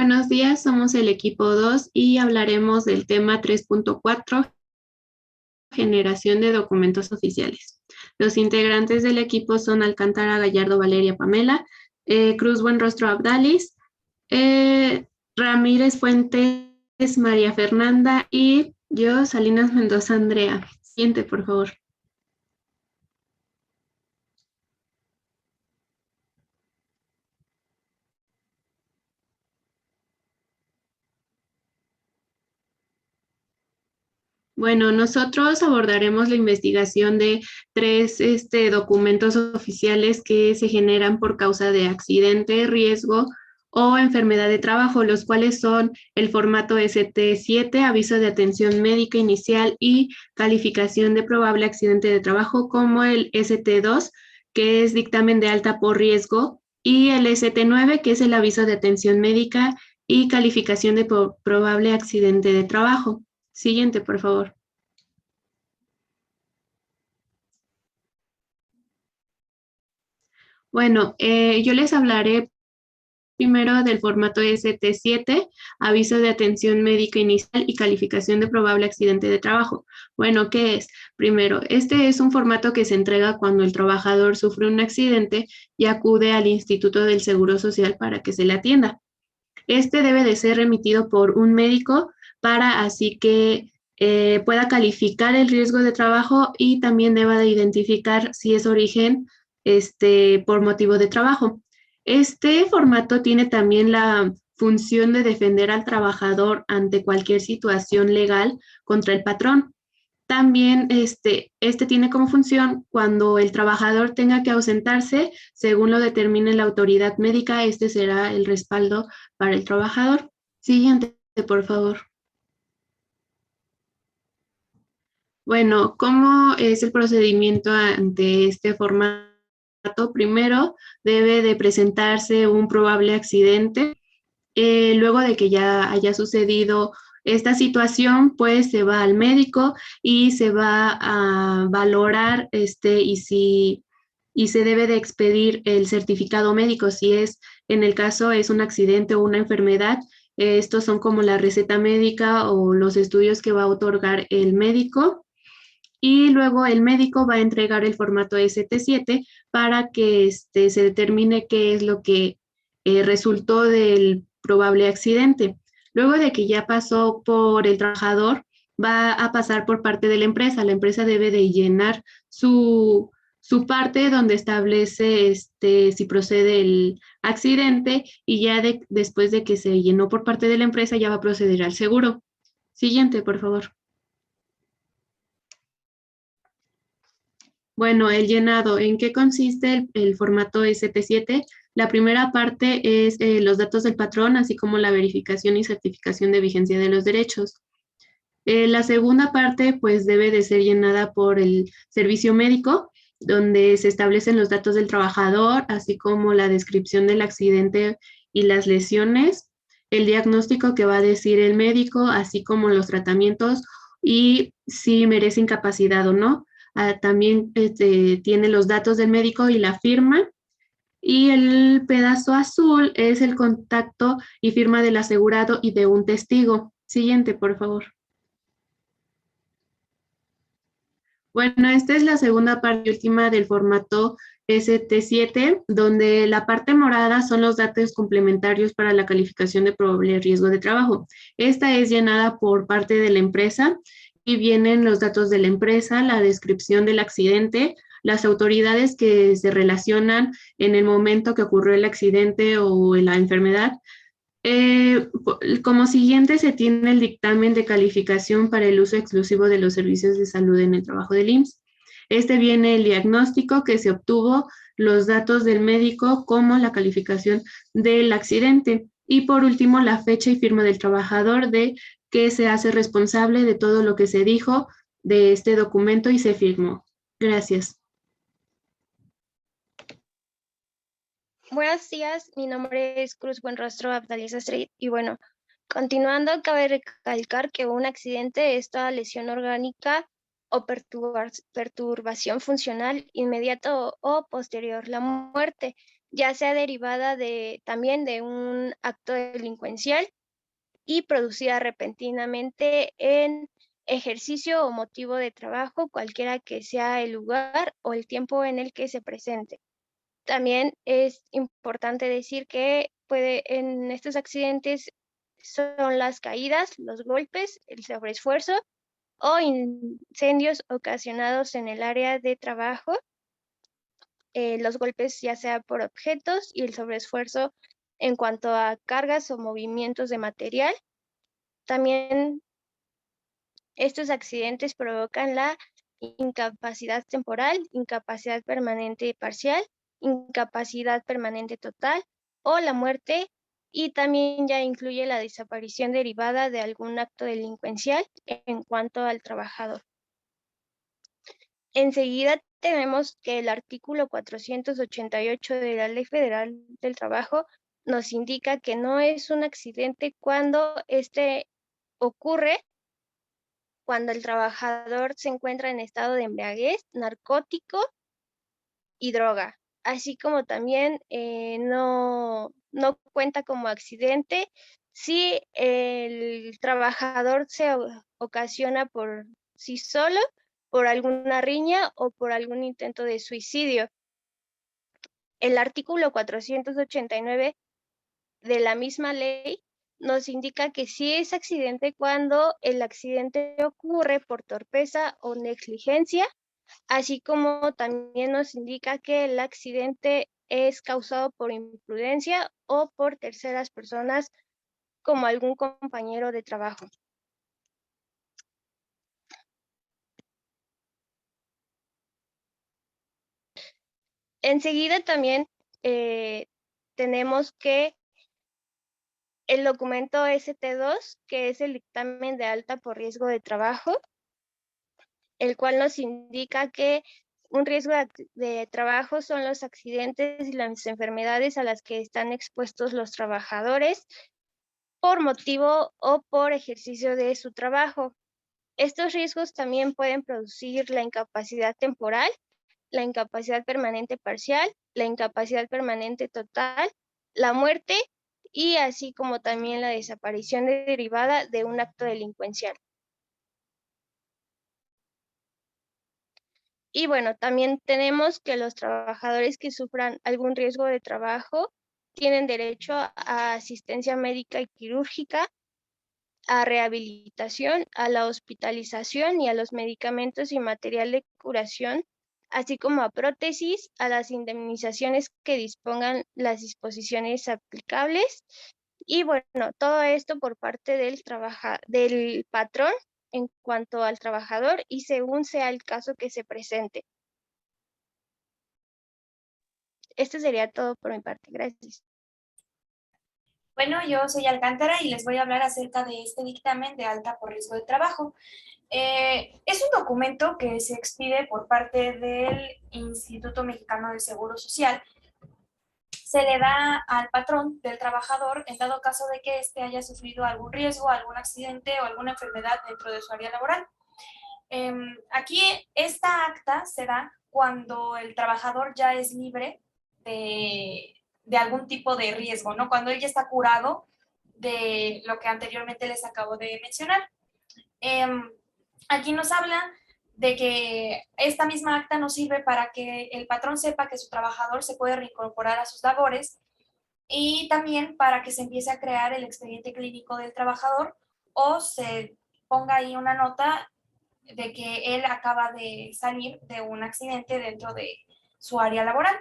Buenos días, somos el equipo 2 y hablaremos del tema 3.4, generación de documentos oficiales. Los integrantes del equipo son Alcántara Gallardo Valeria Pamela, Cruz Buenrostro Abdalis, Ramírez Fuentes María Fernanda y yo, Salinas Mendoza Andrea. Siguiente, por favor. Bueno, nosotros abordaremos la investigación de tres documentos oficiales que se generan por causa de accidente, riesgo o enfermedad de trabajo, los cuales son el formato ST7, aviso de atención médica inicial y calificación de probable accidente de trabajo, como el ST2, que es dictamen de alta por riesgo, y el ST9, que es el aviso de atención médica y calificación de probable accidente de trabajo. Siguiente, por favor. Bueno, yo les hablaré primero del formato ST7, aviso de atención médica inicial y calificación de probable accidente de trabajo. Bueno, ¿qué es? Primero, este es un formato que se entrega cuando el trabajador sufre un accidente y acude al Instituto del Seguro Social para que se le atienda. Este debe de ser remitido por un médico para así que pueda calificar el riesgo de trabajo y también deba de identificar si es origen por motivo de trabajo. Este formato tiene también la función de defender al trabajador ante cualquier situación legal contra el patrón. También este tiene como función cuando el trabajador tenga que ausentarse, según lo determine la autoridad médica, este será el respaldo para el trabajador. Siguiente, por favor. Bueno, ¿cómo es el procedimiento ante este formato? Primero, debe de presentarse un probable accidente. Luego de que ya haya sucedido esta situación, pues se va al médico y se va a valorar y se debe de expedir el certificado médico si es, en el caso es un accidente o una enfermedad. Estos son como la receta médica o los estudios que va a otorgar el médico. Y luego el médico va a entregar el formato ST7 para que se determine qué es lo que resultó del probable accidente. Luego de que ya pasó por el trabajador, va a pasar por parte de la empresa. La empresa debe de llenar su parte donde establece si procede el accidente y ya después de que se llenó por parte de la empresa ya va a proceder al seguro. Siguiente, por favor. Bueno, el llenado, ¿en qué consiste el formato ST7? La primera parte es los datos del patrón, así como la verificación y certificación de vigencia de los derechos. La segunda parte, pues, debe de ser llenada por el servicio médico, donde se establecen los datos del trabajador, así como la descripción del accidente y las lesiones, el diagnóstico que va a decir el médico, así como los tratamientos y si merece incapacidad o no. También tiene los datos del médico y la firma. Y el pedazo azul es el contacto y firma del asegurado y de un testigo. Siguiente, por favor. Bueno, esta es la segunda parte y última del formato ST7, donde la parte morada son los datos complementarios para la calificación de probable riesgo de trabajo. Esta es llenada por parte de la empresa y vienen los datos de la empresa, la descripción del accidente, las autoridades que se relacionan en el momento que ocurrió el accidente o la enfermedad. Como siguiente se tiene el dictamen de calificación para el uso exclusivo de los servicios de salud en el trabajo del IMSS. Este viene el diagnóstico que se obtuvo, los datos del médico como la calificación del accidente y por último la fecha y firma del trabajador de que se hace responsable de todo lo que se dijo de este documento y se firmó. Gracias. Buenos días, mi nombre es Cruz Buenrostro Abdalis Street y bueno, continuando, cabe recalcar que un accidente es toda lesión orgánica o perturbación funcional inmediato o posterior. La muerte, ya sea derivada también de un acto delincuencial y producida repentinamente en ejercicio o motivo de trabajo, cualquiera que sea el lugar o el tiempo en el que se presente. También es importante decir que en estos accidentes son las caídas, los golpes, el sobreesfuerzo o incendios ocasionados en el área de trabajo, los golpes ya sea por objetos y el sobreesfuerzo en cuanto a cargas o movimientos de material. También estos accidentes provocan la incapacidad temporal, incapacidad permanente parcial, incapacidad permanente total o la muerte, y también ya incluye la desaparición derivada de algún acto delincuencial en cuanto al trabajador. Enseguida tenemos que el artículo 488 de la Ley Federal del Trabajo nos indica que no es un accidente cuando este ocurre cuando el trabajador se encuentra en estado de embriaguez, narcótico y droga, así como también no cuenta como accidente si el trabajador se ocasiona por sí solo, por alguna riña o por algún intento de suicidio. El artículo 489 de la misma ley nos indica que sí es accidente cuando el accidente ocurre por torpeza o negligencia, así como también nos indica que el accidente es causado por imprudencia o por terceras personas como algún compañero de trabajo. Enseguida también tenemos que el documento ST2, que es el dictamen de alta por riesgo de trabajo, el cual nos indica que un riesgo de trabajo son los accidentes y las enfermedades a las que están expuestos los trabajadores por motivo o por ejercicio de su trabajo. Estos riesgos también pueden producir la incapacidad temporal, la incapacidad permanente parcial, la incapacidad permanente total, la muerte y así como también la desaparición derivada de un acto delincuencial. Y bueno, también tenemos que los trabajadores que sufran algún riesgo de trabajo tienen derecho a asistencia médica y quirúrgica, a rehabilitación, a la hospitalización y a los medicamentos y material de curación, así como a prótesis, a las indemnizaciones que dispongan las disposiciones aplicables. Y bueno, todo esto por parte del patrón en cuanto al trabajador y según sea el caso que se presente. Esto sería todo por mi parte. Gracias. Bueno, yo soy Alcántara y les voy a hablar acerca de este dictamen de alta por riesgo de trabajo. Es un documento que se expide por parte del Instituto Mexicano del Seguro Social. Se le da al patrón del trabajador en dado caso de que éste haya sufrido algún riesgo, algún accidente o alguna enfermedad dentro de su área laboral. Aquí esta acta se da cuando el trabajador ya es libre de algún tipo de riesgo, ¿no? Cuando él ya está curado de lo que anteriormente les acabo de mencionar. Aquí nos habla de que esta misma acta nos sirve para que el patrón sepa que su trabajador se puede reincorporar a sus labores y también para que se empiece a crear el expediente clínico del trabajador o se ponga ahí una nota de que él acaba de salir de un accidente dentro de su área laboral.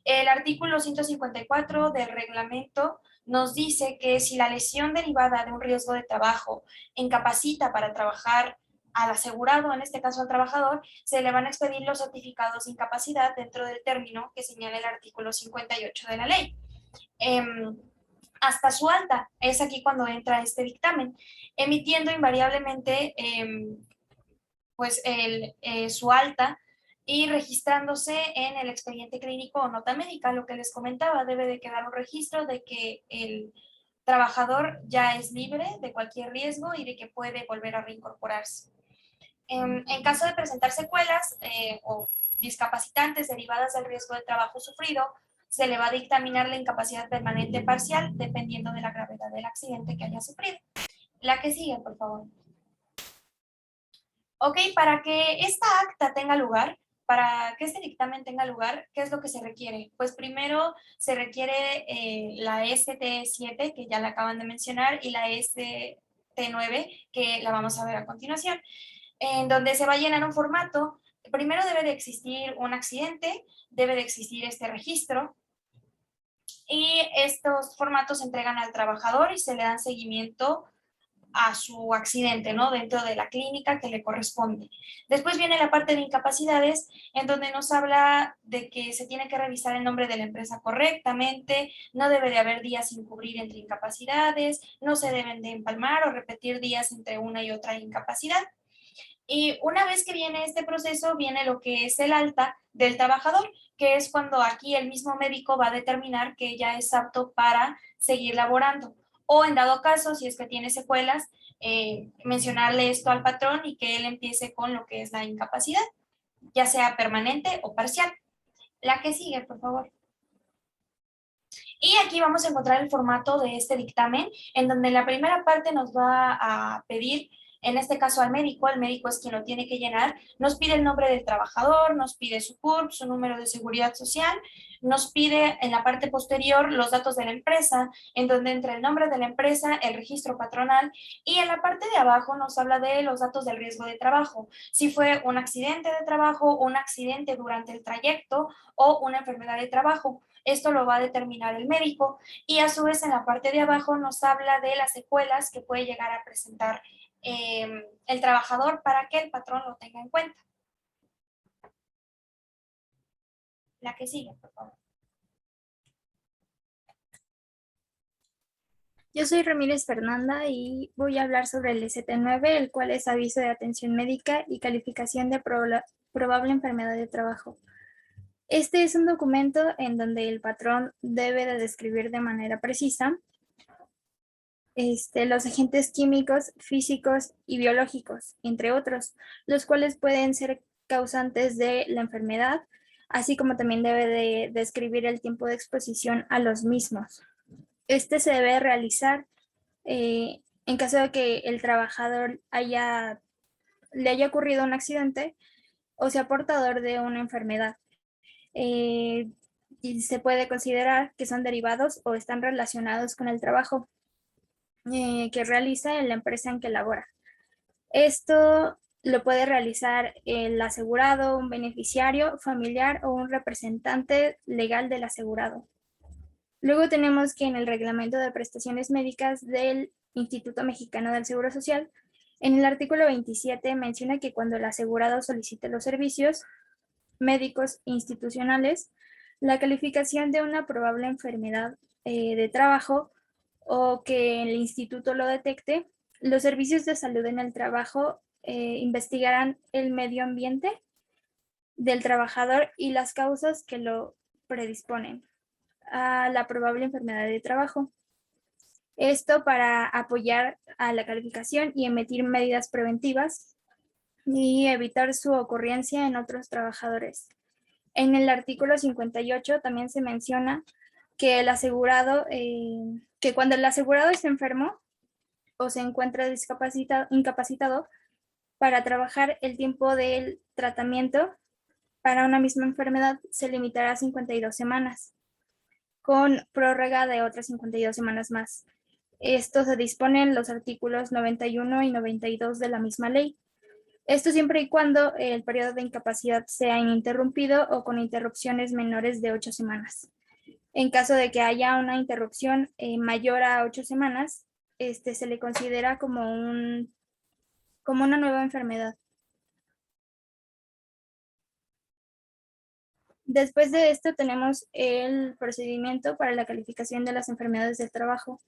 El artículo 154 del reglamento nos dice que si la lesión derivada de un riesgo de trabajo incapacita para trabajar al asegurado, en este caso al trabajador, se le van a expedir los certificados de incapacidad dentro del término que señala el artículo 58 de la ley. Hasta su alta, es aquí cuando entra este dictamen, emitiendo invariablemente pues su alta y registrándose en el expediente clínico o nota médica. Lo que les comentaba, debe de quedar un registro de que el trabajador ya es libre de cualquier riesgo y de que puede volver a reincorporarse. En caso de presentar secuelas o discapacitantes derivadas del riesgo de trabajo sufrido, se le va a dictaminar la incapacidad permanente parcial dependiendo de la gravedad del accidente que haya sufrido. La que sigue, por favor. Ok, para que esta acta tenga lugar, para que este dictamen tenga lugar, ¿qué es lo que se requiere? Pues primero se requiere la ST7, que ya la acaban de mencionar, y la ST9, que la vamos a ver a continuación, en donde se va a llenar un formato. Primero debe de existir un accidente, debe de existir este registro, y estos formatos se entregan al trabajador y se le dan seguimiento a su accidente, ¿no? Dentro de la clínica que le corresponde. Después viene la parte de incapacidades, en donde nos habla de que se tiene que revisar el nombre de la empresa correctamente, no debe de haber días sin cubrir entre incapacidades, no se deben de empalmar o repetir días entre una y otra incapacidad. Y una vez que viene este proceso, viene lo que es el alta del trabajador, que es cuando aquí el mismo médico va a determinar que ya es apto para seguir laborando. O en dado caso, si es que tiene secuelas, mencionarle esto al patrón y que él empiece con lo que es la incapacidad, ya sea permanente o parcial. La que sigue, por favor. Y aquí vamos a encontrar el formato de este dictamen, en donde la primera parte nos va a pedir, en este caso al médico, el médico es quien lo tiene que llenar, nos pide el nombre del trabajador, nos pide su CURP, su número de seguridad social, nos pide en la parte posterior los datos de la empresa, en donde entra el nombre de la empresa, el registro patronal, y en la parte de abajo nos habla de los datos del riesgo de trabajo, si fue un accidente de trabajo, un accidente durante el trayecto o una enfermedad de trabajo. Esto lo va a determinar el médico, y a su vez en la parte de abajo nos habla de las secuelas que puede llegar a presentar el trabajador para que el patrón lo tenga en cuenta. La que sigue, por favor. Yo soy Ramírez Fernanda y voy a hablar sobre el ST9, el cual es aviso de atención médica y calificación de probable enfermedad de trabajo. Este es un documento en donde el patrón debe de describir de manera precisa los agentes químicos, físicos y biológicos, entre otros, los cuales pueden ser causantes de la enfermedad, así como también debe de describir el tiempo de exposición a los mismos. Este se debe realizar en caso de que el trabajador le haya ocurrido un accidente o sea portador de una enfermedad. Y se puede considerar que son derivados o están relacionados con el trabajo que realiza en la empresa en que labora. Esto lo puede realizar el asegurado, un beneficiario, familiar o un representante legal del asegurado. Luego tenemos que en el reglamento de prestaciones médicas del Instituto Mexicano del Seguro Social, en el artículo 27 menciona que cuando el asegurado solicite los servicios médicos institucionales, la calificación de una probable enfermedad de trabajo o que el instituto lo detecte, los servicios de salud en el trabajo investigarán el medio ambiente del trabajador y las causas que lo predisponen a la probable enfermedad de trabajo. Esto para apoyar a la calificación y emitir medidas preventivas y evitar su ocurrencia en otros trabajadores. En el artículo 58 también se menciona que el asegurado, que cuando el asegurado está enfermo o se encuentra incapacitado para trabajar, el tiempo del tratamiento para una misma enfermedad se limitará a 52 semanas, con prórroga de otras 52 semanas más. Esto se dispone en los artículos 91 y 92 de la misma ley. Esto siempre y cuando el periodo de incapacidad sea ininterrumpido o con interrupciones menores de 8 semanas. En caso de que haya una interrupción mayor a 8 semanas, se le considera como una nueva enfermedad. Después de esto tenemos el procedimiento para la calificación de las enfermedades del trabajo.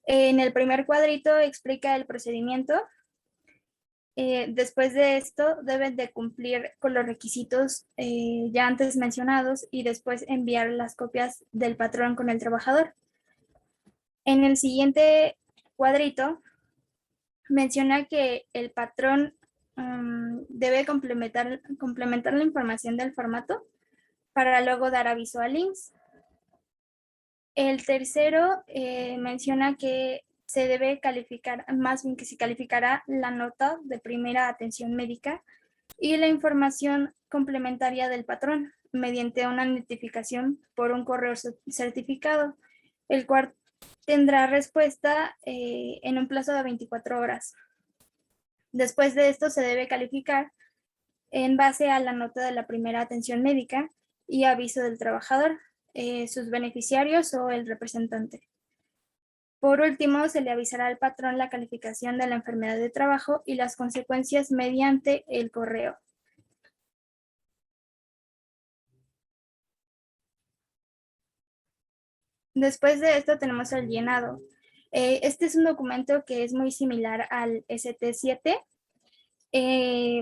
En el primer cuadrito explica el procedimiento. Después de esto deben de cumplir con los requisitos ya antes mencionados y después enviar las copias del patrón con el trabajador. En el siguiente cuadrito menciona que el patrón debe complementar la información del formato para luego dar aviso a links. El tercero menciona que se debe calificar, más bien que se calificará la nota de primera atención médica y la información complementaria del patrón mediante una notificación por un correo certificado, el cual tendrá respuesta en un plazo de 24 horas. Después de esto se debe calificar en base a la nota de la primera atención médica y aviso del trabajador, sus beneficiarios o el representante. Por último, se le avisará al patrón la calificación de la enfermedad de trabajo y las consecuencias mediante el correo. Después de esto tenemos el llenado. Este es un documento que es muy similar al ST7.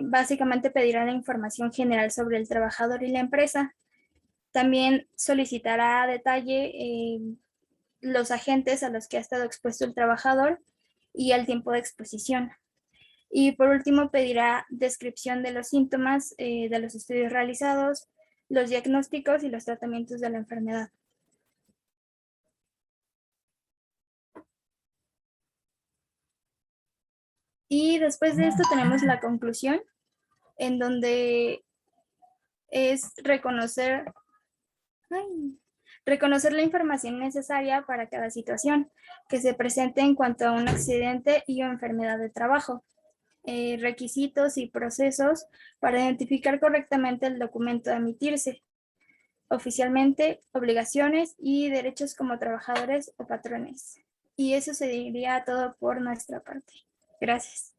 Básicamente pedirá la información general sobre el trabajador y la empresa. También solicitará a detalle los agentes a los que ha estado expuesto el trabajador y el tiempo de exposición. Y por último pedirá descripción de los síntomas, de los estudios realizados, los diagnósticos y los tratamientos de la enfermedad. Y después de esto tenemos la conclusión, en donde es reconocer la información necesaria para cada situación que se presente en cuanto a un accidente y o enfermedad de trabajo, requisitos y procesos para identificar correctamente el documento a emitirse, oficialmente, obligaciones y derechos como trabajadores o patrones. Y eso sería todo por nuestra parte. Gracias.